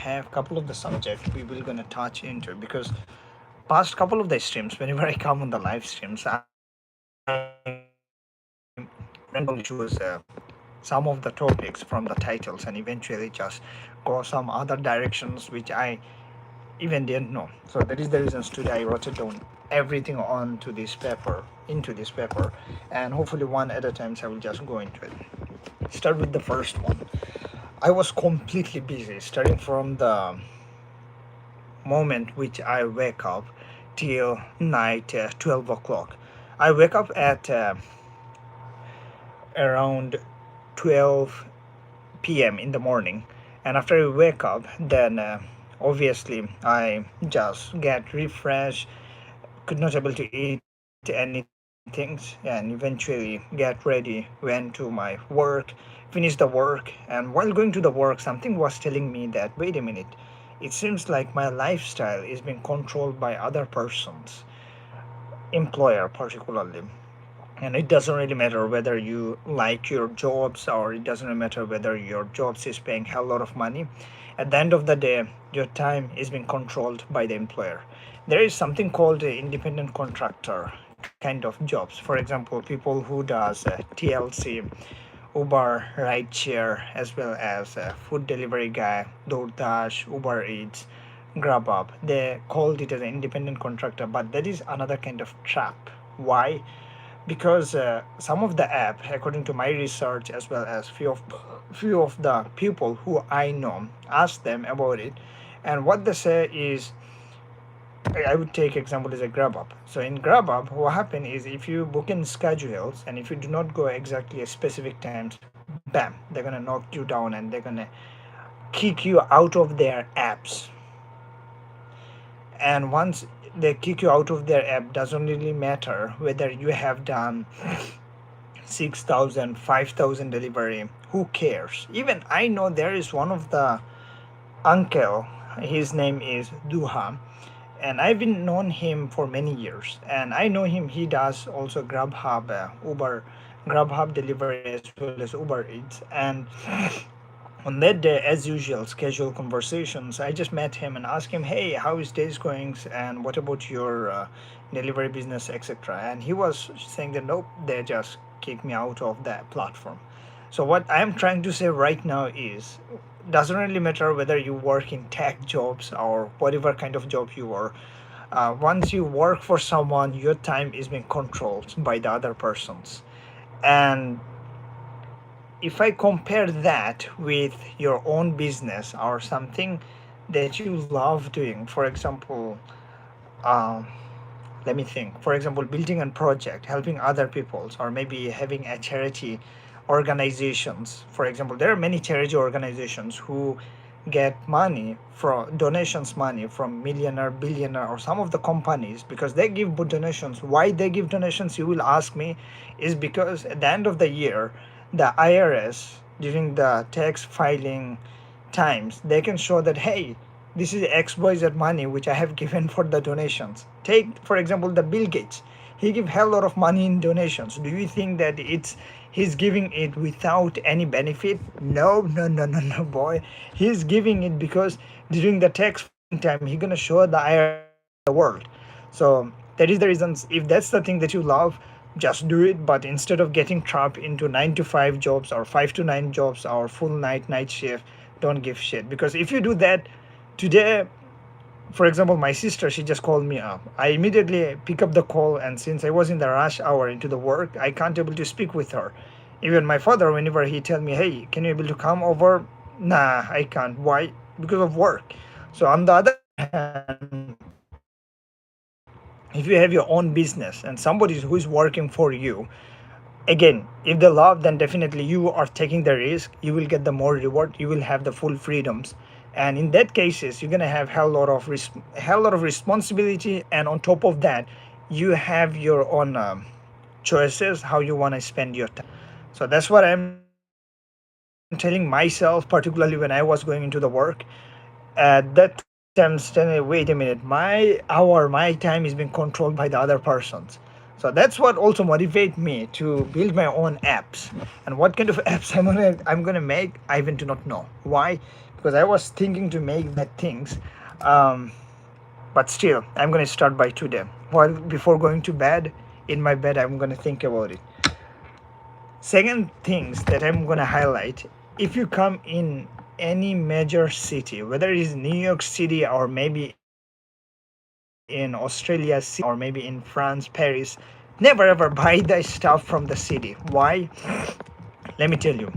have a couple of the subjects we will gonna touch into, because past couple of the streams, whenever I come on the live streams, I randomly choose some of the topics from the titles and eventually just go some other directions which I even didn't know. So that is the reasons today I wrote it down everything onto this paper, into this paper, and hopefully one at a time I will just go into it. Start with the first one. I was completely busy starting from the moment which I wake up till night 12 o'clock. I wake up at around 12 p.m. in the morning, and after I wake up, then obviously I just get refreshed, could not able to eat anything, and eventually get ready, went to my work, finished the work. And while going to the work, something was telling me that, wait a minute, it seems like my lifestyle is being controlled by other persons, employer particularly. And it doesn't really matter whether you like your jobs, or it doesn't really matter whether your jobs is paying hell lot of money. At the end of the day, your time is being controlled by the employer. There is something called independent contractor kind of jobs. For example, people who does TLC, Uber, rideshare, as well as food delivery guy, DoorDash, Uber Eats, GrabUp. They called it as an independent contractor, but that is another kind of trap. Why? Because some of the app, according to my research, as well as few of the people who I know, ask them about it, and what they say is, I would take example as a GrabUp. So in GrabUp, what happen is, if you book in schedules and if you do not go exactly at specific times, bam, they're gonna knock you down and they're gonna kick you out of their apps. And once they kick you out of their app, doesn't really matter whether you have done 6,000, 5,000 delivery. Who cares? Even I know there is one of the uncle, his name is Duha, and I've been known him for many years, and I know him. He does also GrabHub, GrabHub delivery, as well as Uber Eats. And on that day, as usual, casual conversations, I just met him and asked him, hey, how is days going, and what about your delivery business, etc. And he was saying that nope, they just kicked me out of that platform. So what I am trying to say right now is, doesn't really matter whether you work in tech jobs or whatever kind of job you are. Once you work for someone, your time is being controlled by the other persons. And if I compare that with your own business or something that you love doing, for example, um, let me think. For example, building a project, helping other peoples, or maybe having a charity organizations. For example, there are many charity organizations who get money from donations, money from millionaire, billionaire, or some of the companies, because they give donations. Why they give donations, you will ask me, is because at the end of the year, the IRS, during the tax filing times, they can show that, hey, this is XYZ money which I have given for the donations. Take for example the Bill Gates. He give hell lot of money in donations. Do you think that it's he's giving it without any benefit? No, no, no, no, no, boy. He's giving it because during the tax filing time he gonna show the IRS the world. So that is the reasons. If that's the thing that you love, just do it. But instead of getting trapped into 9 to 5 jobs or 5 to 9 jobs or full night shift, don't give shit. Because if you do that today, for example, my sister, she just called me up. I immediately pick up the call, and since I was in the rush hour into the work, I can't able to speak with her. Even my father, whenever he tell me, hey, can you able to come over, nah, I can't. Why? Because of work. So on the other hand, if you have your own business and somebody who is working for you, again, if they love, then definitely you are taking the risk, you will get the more reward, you will have the full freedoms. And in that cases, you're going to have hell lot of responsibility, and on top of that, you have your own choices how you want to spend your time. So that's what I'm telling myself, particularly when I was going into the work. At that time, standing, wait a minute, my time is being controlled by the other persons. So that's what also motivate me to build my own apps. And what kind of apps I'm gonna make, I even do not know. Why? Because because I was thinking to make that things. Um, but still, I'm gonna start by today. While before going to bed, in my bed, I'm gonna think about it. Second things that I'm gonna highlight: if you come in any major city, whether it is New York City or maybe in Australia, Sydney, or maybe in France, Paris, never ever buy the stuff from the city. Why? Let me tell you.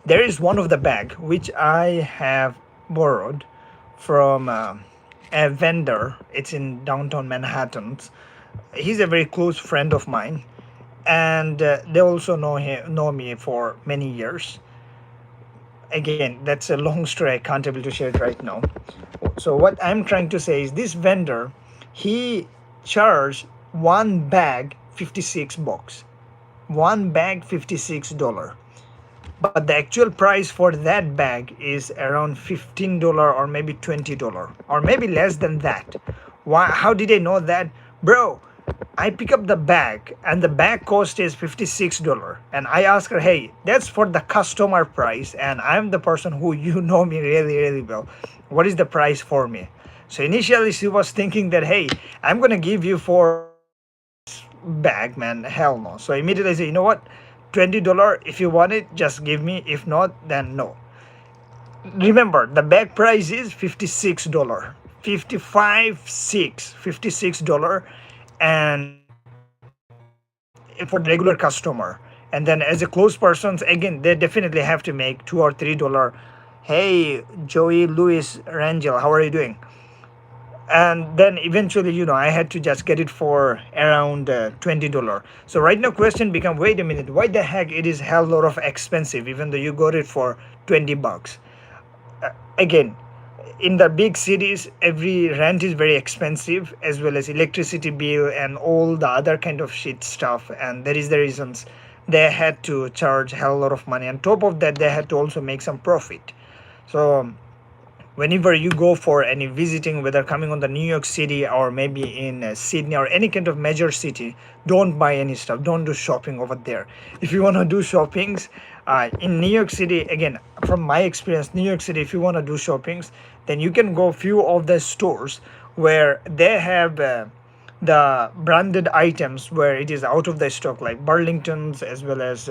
There is one of the bag which I have borrowed from a vendor. It's in downtown Manhattan. He's a very close friend of mine, and they also know me for many years. Again, that's a long story. I can't able to share it right now. So what I'm trying to say is this vendor, he charged one bag 56 bucks. One bag $56, but the actual price for that bag is around $15 or maybe $20 or maybe less than that. Why? How did I know that, bro? I pick up the bag and the bag cost is $56, and I ask her, hey, that's for the customer price, and I'm the person who you know me really really well. What is the price for me? So initially she was thinking that, hey, I'm gonna give you for bag, man. Hell no. So immediately I say, you know what, $20, if you want it, just give me. If not, then no. Remember, the bag price is $56, 55 6 $56, and for the regular customer. And then as a close persons, again, they definitely have to make $2 or $3. Hey, Joey Louis Rangel, how are you doing? And then eventually, I had to just get it for around $20. So right now question become, wait a minute, why the heck it is hell lot of expensive even though you got it for 20 bucks? Again, in the big cities, every rent is very expensive, as well as electricity bill and all the other kind of shit stuff, and that is the reasons they had to charge hell lot of money. On top of that, they had to also make some profit. So whenever you go for any visiting, whether coming on the New York City or maybe in Sydney or any kind of major city, don't buy any stuff, don't do shopping over there. If you want to do shoppings in New York City, again, from my experience, New York City, if you want to do shoppings, then you can go few of the stores where they have the branded items where it is out of the stock, like Burlington's, as well as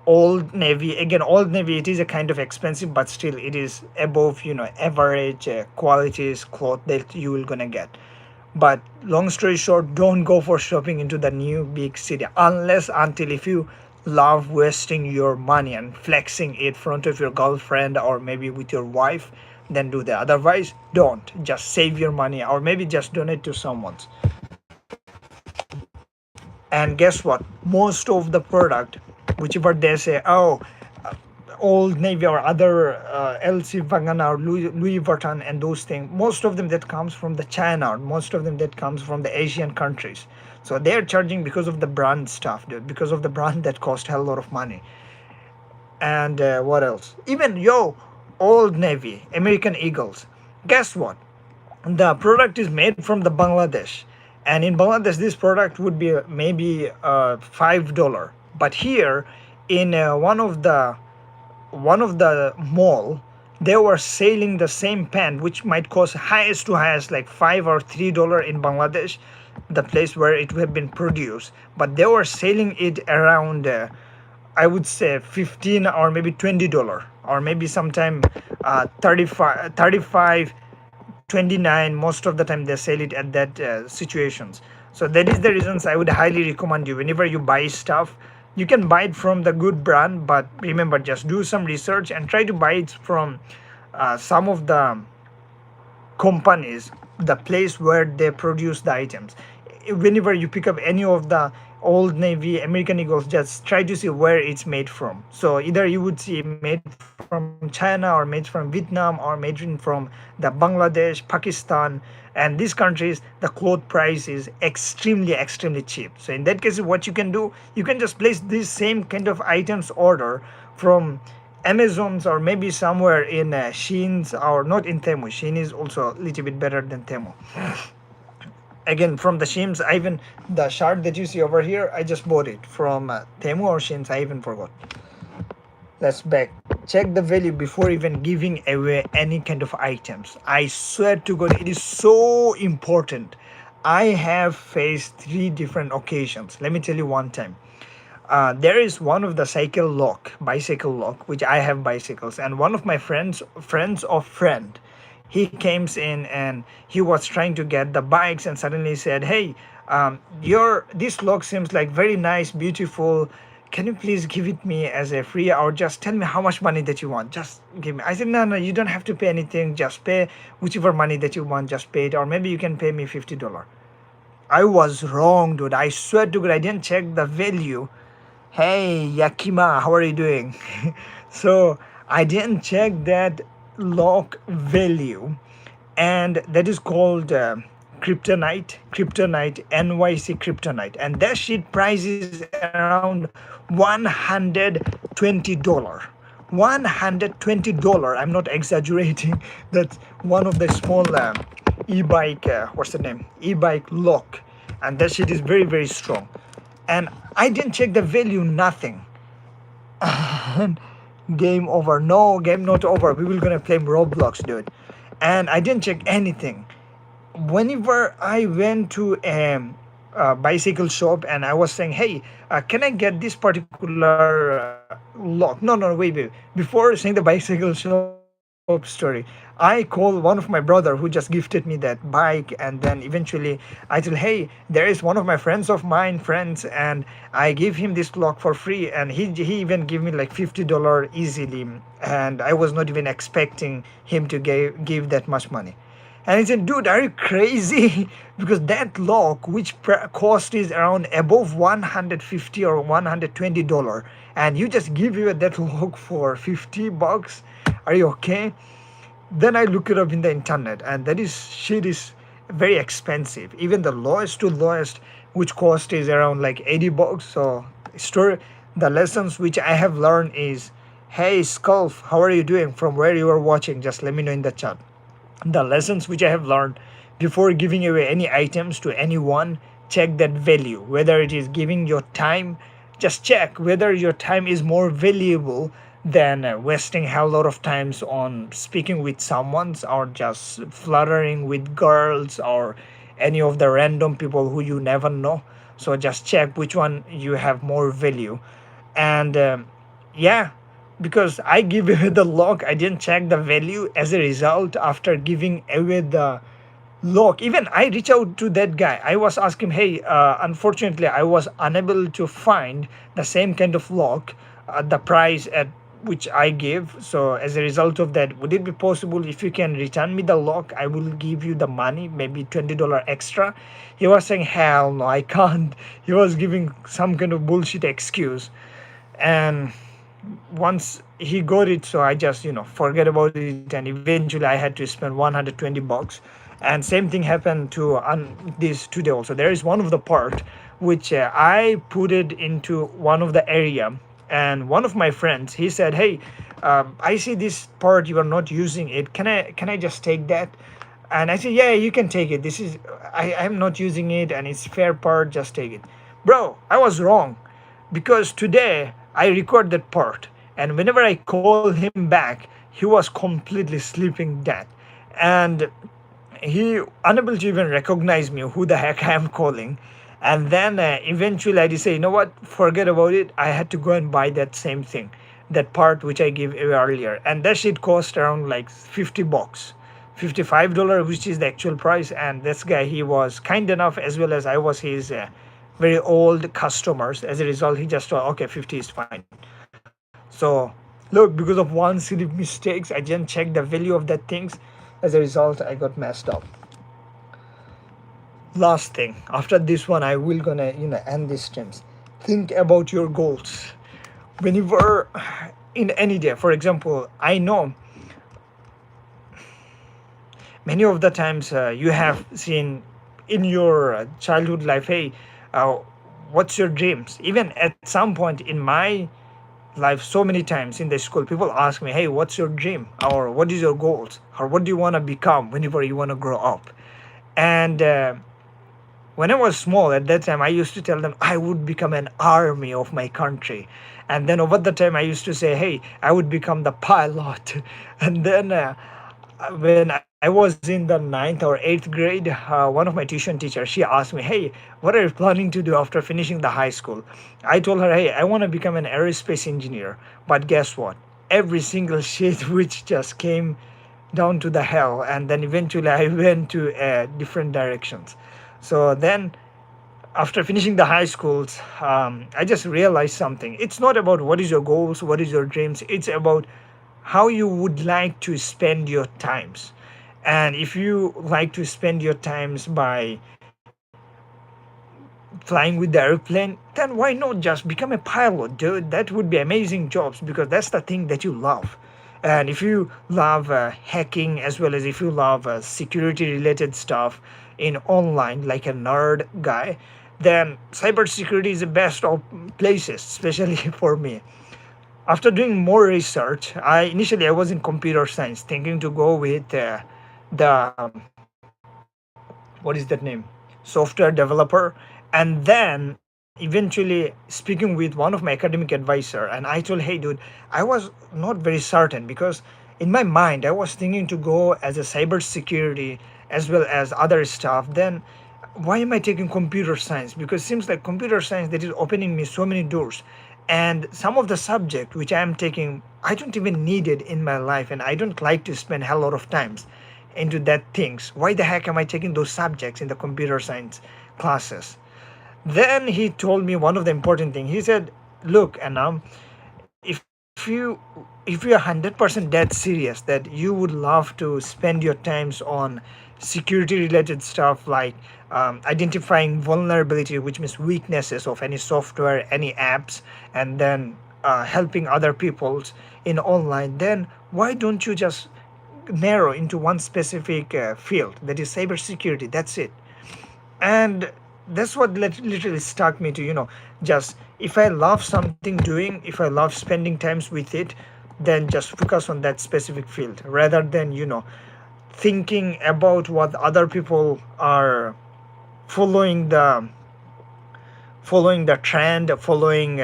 Old Navy. Again, Old Navy, it is a kind of expensive, but still it is above average qualities cloth that you will gonna get. But long story short, don't go for shopping into the new big city unless until if you love wasting your money and flexing it in front of your girlfriend or maybe with your wife, then do that. Otherwise, don't. Just save your money or maybe just donate to someone. And guess what, most of the product, whichever they say, oh, Old Navy or other LC Vagana or Louis Vuitton and those things, most of them that comes from the China, or most of them that comes from the Asian countries. So they're charging because of the brand stuff, dude, because of the brand that cost hell lot of money. And what else? Even Old Navy, American Eagles. Guess what? The product is made from the Bangladesh, and in Bangladesh this product would be maybe $5. But here in one of the mall, they were selling the same pant which might cost highest to highest like $5 or $3 in Bangladesh, the place where it would have been produced, but they were selling it around I would say 15 or maybe $20, or maybe sometime 35 29. Most of the time they sell it at that situations. So that is the reasons I would highly recommend you, whenever you buy stuff, you can buy it from the good brand, but remember, just do some research and try to buy it from some of the companies, the place where they produce the items. Whenever you pick up any of the Old Navy, American Eagles, just try to see where it's made from. So either you would see made from China or made from Vietnam or made from the Bangladesh, Pakistan, and these countries, the cloth price is extremely cheap. So in that case, what you can do, you can just place these same kind of items order from Amazon's or maybe somewhere in Shein's, or not in Temu. Shein is also a little bit better than Temu. Again, from the Shein's, I even the shirt that you see over here, I just bought it from Temu or Shein's, I even forgot. let's back. Check the value before even giving away any kind of items. I swear to God, it is so important. I have faced three different occasions. Let me tell you one time. There is one of the bicycle lock, which I have bicycles, and one of my friends of friend, he came in and he was trying to get the bikes, and suddenly said, "Hey, your this lock seems like very nice, beautiful. Can you please give it me as a free, or just tell me how much money that you want? Just give me." I said, "No, no, you don't have to pay anything. Just pay whichever money that you want. Just pay it, or maybe you can pay me $50." I was wrong, dude. I swear to God, I didn't check the value. Hey, Yakima, how are you doing? So I didn't check that lock value, and that is called kryptonite, NYC kryptonite, and that shit price is around $120. $120. I'm not exaggerating. That's one of the small e-bike. What's the name? E-bike lock, and that shit is very very strong. And I didn't check the value, nothing. And game over. No, game not over. We will gonna play Roblox, dude. And I didn't check anything. Whenever I went to a bicycle shop and I was saying, "Hey, can I get this particular lock?" No, no, wait. Before saying the bicycle shop story, I called one of my brother who just gifted me that bike, and then eventually I tell, "Hey, there is one of my friends, and I give him this lock for free," and he even gave me like $50 easily, and I was not even expecting him to give that much money. And I said, "Dude, are you crazy?" Because that lock, which cost is around above 150 or $120, and you just give you that lock for $50. Are you okay? Then I look it up in the internet, and that is shit is very expensive. Even the lowest to lowest, which cost is around like $80. So story, the lessons which I have learned is, hey Skulf, how are you doing? From where you are watching, just let me know in the chat. The lessons which I have learned: before giving away any items to anyone, check that value. Whether it is giving your time, just check whether your time is more valuable than wasting hell lot of times on speaking with someone, or just fluttering with girls or any of the random people who you never know. So just check which one you have more value. And yeah, because I give away the lock, I didn't check the value. As a result, after giving away the lock, even I reach out to that guy. I was asking, "Hey, unfortunately I was unable to find the same kind of lock at the price at which I gave. So as a result of that, would it be possible if you can return me the lock? I will give you the money, maybe $20 extra." He was saying, "Hell no, I can't." He was giving some kind of bullshit excuse. And once he got it, so I just forget about it, and eventually I had to spend $120. And same thing happened to this today also. There is one of the part which I put it into one of the area, and one of my friends, he said, "Hey, I see this part you are not using it. Can I just take that?" And I said, "Yeah, you can take it. This is I'm not using it, and it's fair part. Just take it." Bro, I was wrong, because today I record that part, and whenever I call him back, he was completely sleeping dead, and he unable to even recognize me, who the heck I am calling. And then eventually I decided, you know what, forget about it. I had to go and buy that same thing, that part which I gave away earlier, and that shit cost around like $50, $55, which is the actual price. And this guy, he was kind enough, as well as I was his very old customers. As a result, he just thought, okay, 50 is fine. So look, because of one silly mistakes, I didn't check the value of that things. As a result, I got messed up. Last thing, after this one, I will gonna end these streams. Think about your goals whenever in any day. For example, I know many of the times you have seen in your childhood life, "Hey, uh, what's your dreams?" Even at some point in my life, so many times in the school, people ask me, "Hey, what's your dream?" or "What is your goals?" or "What do you want to become whenever you want to grow up?" And when I was small at that time, I used to tell them I would become an army of my country. And then over the time, I used to say, hey, I would become the pilot. And then when I was in the ninth or eighth grade, one of my tuition teachers, she asked me, hey, what are you planning to do after finishing the high school? I told her, hey, I want to become an aerospace engineer. But guess what? Every single shit which just came down to the hell, and then eventually I went to different directions. So then after finishing the high schools, I just realized something. It's not about what is your goals, what is your dreams. It's about how you would like to spend your times. And if you like to spend your times by flying with the airplane, then why not just become a pilot, dude? That would be amazing jobs, because that's the thing that you love. And if you love hacking, as well as if you love security related stuff in online like a nerd guy, then cybersecurity is the best of places, especially for me. After doing more research, I was in computer science, thinking to go with the what is that name, software developer. And then eventually speaking with one of my academic advisor, and I told, hey dude, I was not very certain, because in my mind I was thinking to go as a cybersecurity as well as other stuff. Then why am I taking computer science? Because it seems like computer science that is opening me so many doors, and some of the subject which I am taking I don't even need it in my life, and I don't like to spend a hell lot of times into that things. Why the heck am I taking those subjects in the computer science classes? Then he told me one of the important thing. He said, look, Anam, if you're 100% dead serious that you would love to spend your times on security related stuff, like identifying vulnerability, which means weaknesses of any software, any apps, and then helping other peoples in online, then why don't you just narrow into one specific field, that is cybersecurity? That's it. And that's what literally stuck me to, just if I love something doing, if I love spending times with it, then just focus on that specific field, rather than thinking about what other people are following the trend, following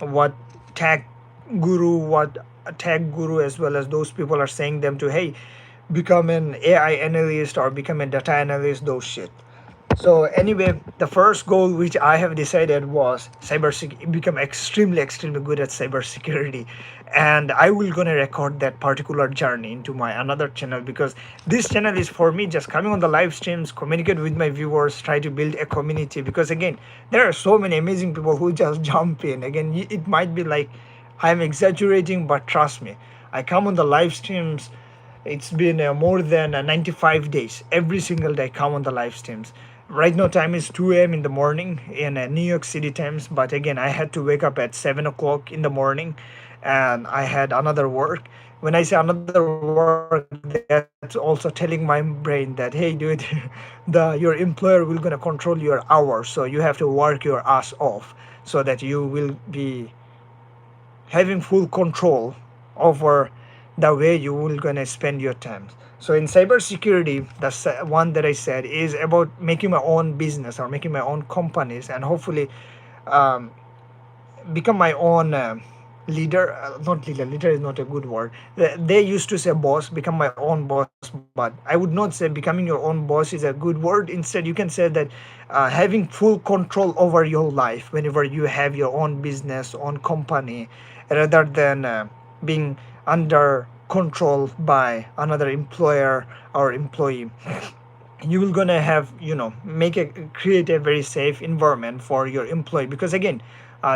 what tech what a tech guru as well as those people are saying them to, hey, become an AI analyst or become a data analyst, those shit. So anyway, the first goal which I have decided was become extremely good at cybersecurity, and I will gonna record that particular journey into my another channel, because this channel is for me just coming on the live streams, communicate with my viewers, try to build a community. Because again, there are so many amazing people who just jump in. Again, it might be like I'm exaggerating, but trust me, I come on the live streams. It's been more than 95 days. Every single day, come on the live streams. Right now, time is 2 a.m. in the morning in New York City times. But again, I had to wake up at 7 o'clock in the morning, and I had another work. When I say another work, that's also telling my brain that, hey, dude, your employer will gonna control your hours, so you have to work your ass off so that you will be having full control over the way you will gonna spend your time. So in cybersecurity, the one that I said is about making my own business or making my own companies, and hopefully um, become my own leader. Not leader, leader is not a good word. They used to say boss, become my own boss, but I would not say becoming your own boss is a good word. Instead, you can say that having full control over your life whenever you have your own business, own company, rather than being under control by another employer or employee. You will gonna have, make a create a very safe environment for your employee. Because again,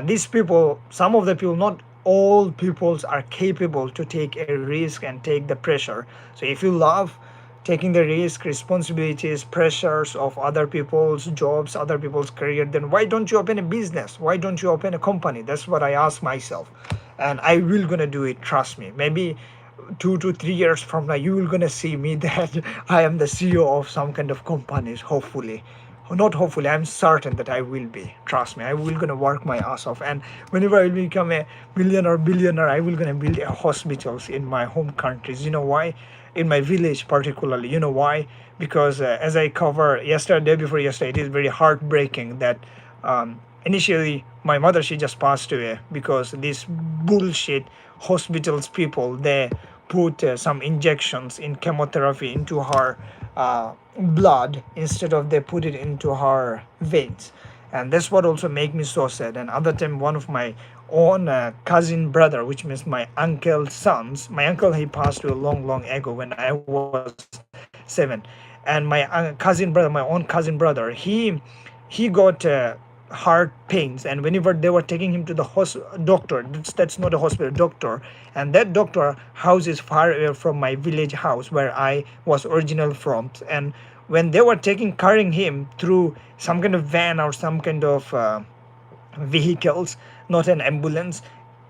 these people, some of the people, not all peoples are capable to take a risk and take the pressure. So if you love taking the risk, responsibilities, pressures of other people's jobs, other people's career, then why don't you open a business? Why don't you open a company? That's what I ask myself, and I will gonna do it, trust me. Maybe 2 to 3 years from now, you will gonna see me that I am the CEO of some kind of companies, hopefully. Not hopefully, I'm certain that I will be. Trust me, I will gonna work my ass off, and whenever I become a millionaire or billionaire, I will gonna build a hospitals in my home countries. You know why? in my village particularly. You know why? Because as I cover yesterday, day before yesterday, it is very heartbreaking that initially my mother, she just passed away because this bullshit hospitals people, they put some injections in chemotherapy into her blood instead of they put it into her veins. And that's what also make me so sad. And other time, one of my own cousin brother, which means my uncle's sons, my uncle, he passed away long ago when I was 7. And my cousin brother, my own cousin brother, he got heart pains, and whenever they were taking him to the doctor, that's not a hospital, doctor, and that doctor house is far away from my village house where I was original from. And when they were carrying him through some kind of van or some kind of vehicles, not an ambulance,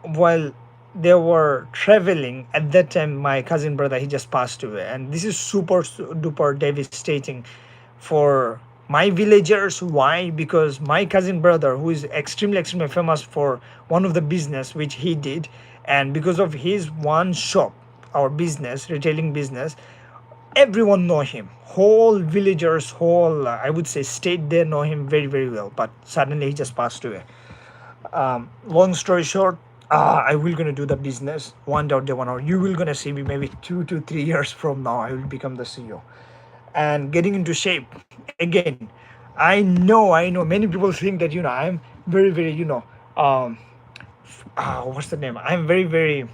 while they were traveling at that time, my cousin brother, he just passed away. And this is super duper devastating for my villagers. Why? Because my cousin brother, who is extremely famous for one of the business which he did, and because of his one shop, our business, retailing business, everyone know him, whole villagers, whole I would say state, they know him very well. But suddenly he just passed away. Long story short, I will gonna do the business one day, 1 hour. You will gonna see me maybe 2 to 3 years from now. I will become the CEO and getting into shape again. I know many people think that I'm very what's the name, I'm very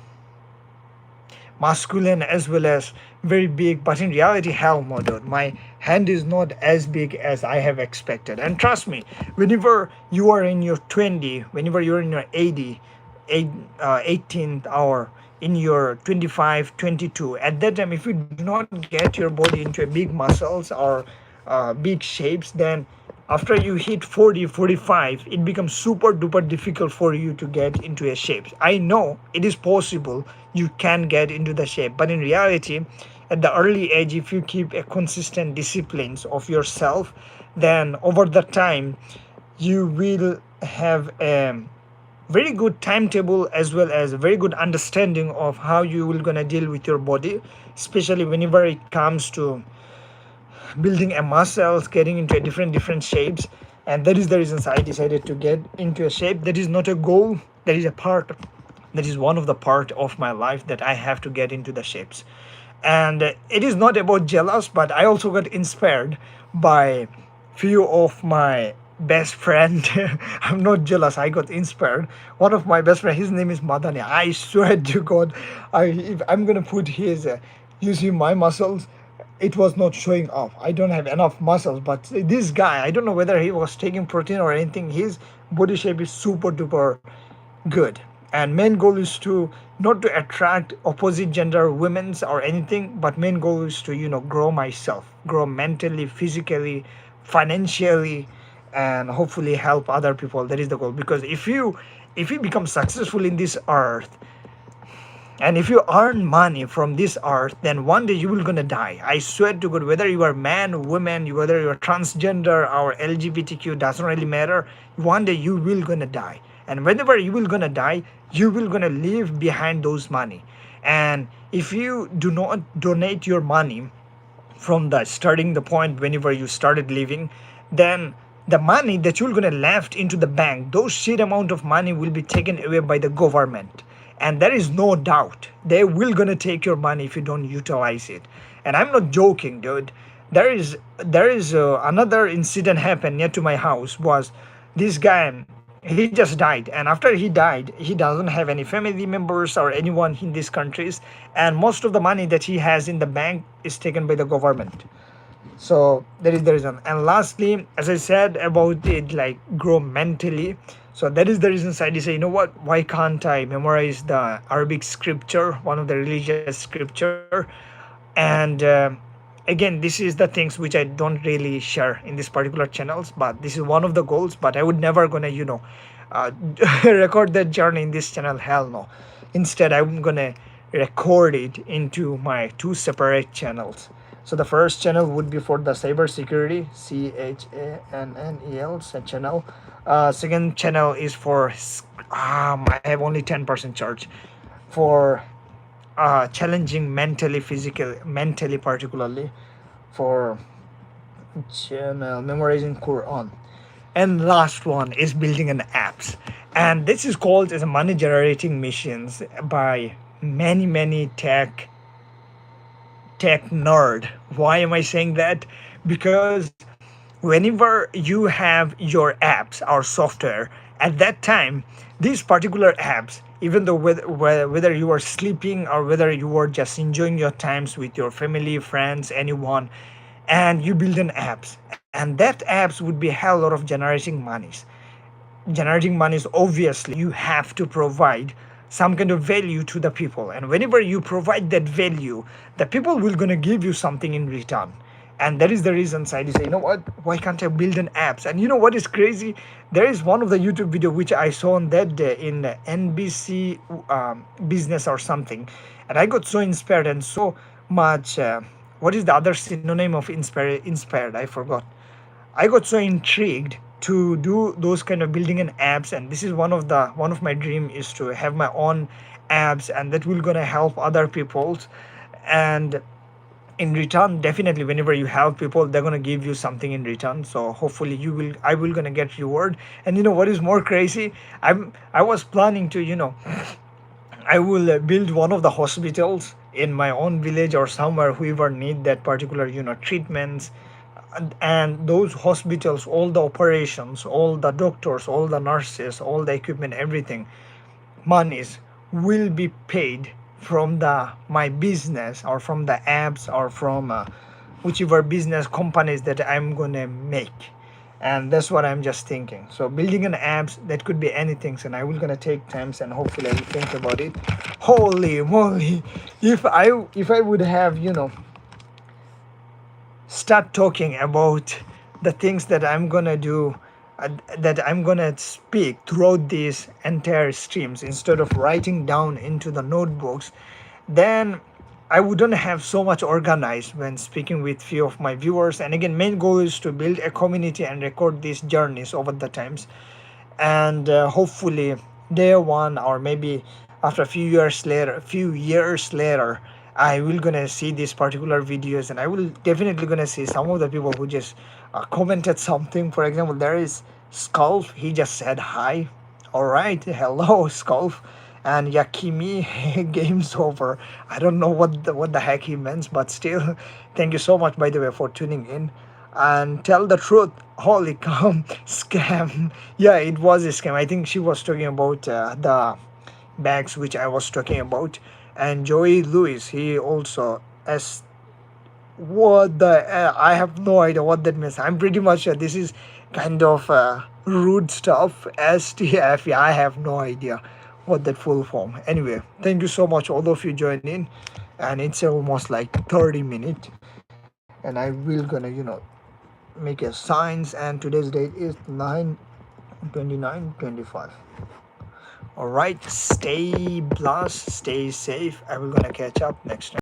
masculine as well as very big, but in reality, hell no, dude. My hand is not as big as I have expected. And trust me, whenever you are in your 20, whenever you're in your 18th hour, in your 25, 22, at that time, if you do not get your body into a big muscles or big shapes, then after you hit 40, 45, it becomes super duper difficult for you to get into a shape. I know it is possible, you can get into the shape, but in reality, at the early age, if you keep a consistent disciplines of yourself, then over the time you will have a very good timetable as well as a very good understanding of how you will gonna deal with your body, especially whenever it comes to building a muscles, getting into a different shapes. And that is the reason I decided to get into a shape. That is not a goal, that is a part, that is one of the part of my life, that I have to get into the shapes. And it is not about jealous, but I also got inspired by few of my best friend. I'm not jealous, I got inspired. One of my best friend, his name is Madani. I swear to God, if I'm gonna put his you see my muscles, it was not showing off. I don't have enough muscles, but this guy, I don't know whether he was taking protein or anything, his body shape is super duper good. And main goal is to not to attract opposite gender women's or anything, but main goal is to grow myself, grow mentally, physically, financially, and hopefully help other people. That is the goal. Because if you become successful in this earth, and if you earn money from this earth, then one day you will gonna die. I swear to God, whether you are man, woman, whether you are transgender or LGBTQ, doesn't really matter. One day you will gonna die. And whenever you will gonna die, you will gonna leave behind those money. And if you do not donate your money from the starting the point whenever you started living, then the money that you're gonna left into the bank, those shit amount of money will be taken away by the government. And there is no doubt they will gonna take your money if you don't utilize it. And I'm not joking, dude. There is another incident happened near to my house. Was this guy, he just died, and after he died, he doesn't have any family members or anyone in these countries, and most of the money that he has in the bank is taken by the government. So that is the reason. And lastly, as I said about it, like grow mentally, so that is the reason I decided, what, why can't I memorize the Arabic scripture, one of the religious scripture. And again, this is the things which I don't really share in this particular channels, but this is one of the goals. But I would never gonna record that journey in this channel, hell no. Instead, I'm gonna record it into my two separate channels. So the first channel would be for the cybersecurity, CHANNEL channel. Second channel is for I have only 10% charge for challenging mentally, physical, mentally particularly for memorizing Quran. And last one is building an apps, and this is called as a money generating machines by many tech nerd. Why am I saying that? Because whenever you have your apps or software, at that time, these particular apps, even though whether you are sleeping or whether you are just enjoying your times with your family, friends, anyone, and you build an apps, and that apps would be a hell lot of generating money is obviously you have to provide some kind of value to the people, and whenever you provide that value, the people will gonna give you something in return. And that is the reason Saidi say, you know what, why can't I build an apps? And you know what is crazy, there is one of the YouTube video which I saw on that day in NBC business or something, and I got so inspired and so much what is the other synonym of inspired, I forgot. I got so intrigued to do those kind of building an apps, and this is one of my dream is to have my own apps, and that will gonna help other people's. And in return, definitely whenever you help people, they're gonna give you something in return. So hopefully I will gonna get reward. And you know what is more crazy, I was planning to, I will build one of the hospitals in my own village or somewhere, whoever need that particular treatments. And those hospitals, all the operations, all the doctors, all the nurses, all the equipment, everything, monies will be paid from the my business or from the apps or from whichever business companies that I'm gonna make. And that's what I'm just thinking. So building an apps, that could be anything, and I will gonna take times and hopefully I will think about it. Holy moly, if I would have start talking about the things that I'm gonna do, that I'm gonna speak throughout these entire streams instead of writing down into the notebooks, then I wouldn't have so much organized when speaking with few of my viewers. And again, main goal is to build a community and record these journeys over the times. And hopefully day one, or maybe after a few years later, I will gonna see these particular videos, and I will definitely gonna see some of the people who just commented something. For example, there is Skulf, he just said hi. All right, hello Skulf. And Yakimi, game's over. I don't know what the heck he means, but still, thank you so much by the way for tuning in. And tell the truth, holy cow, scam. Yeah, it was a scam. I think she was talking about the bags which I was talking about. And Joey Lewis, he also as what the I have no idea what that means. I'm pretty much sure this is kind of rude stuff. STF, yeah, I have no idea what that full form. Anyway, thank you so much all of you join in, and it's almost like 30 minutes, and I will gonna make a signs. And today's date is 9/29/25. All right, stay blessed, stay safe. I will gonna catch up next time.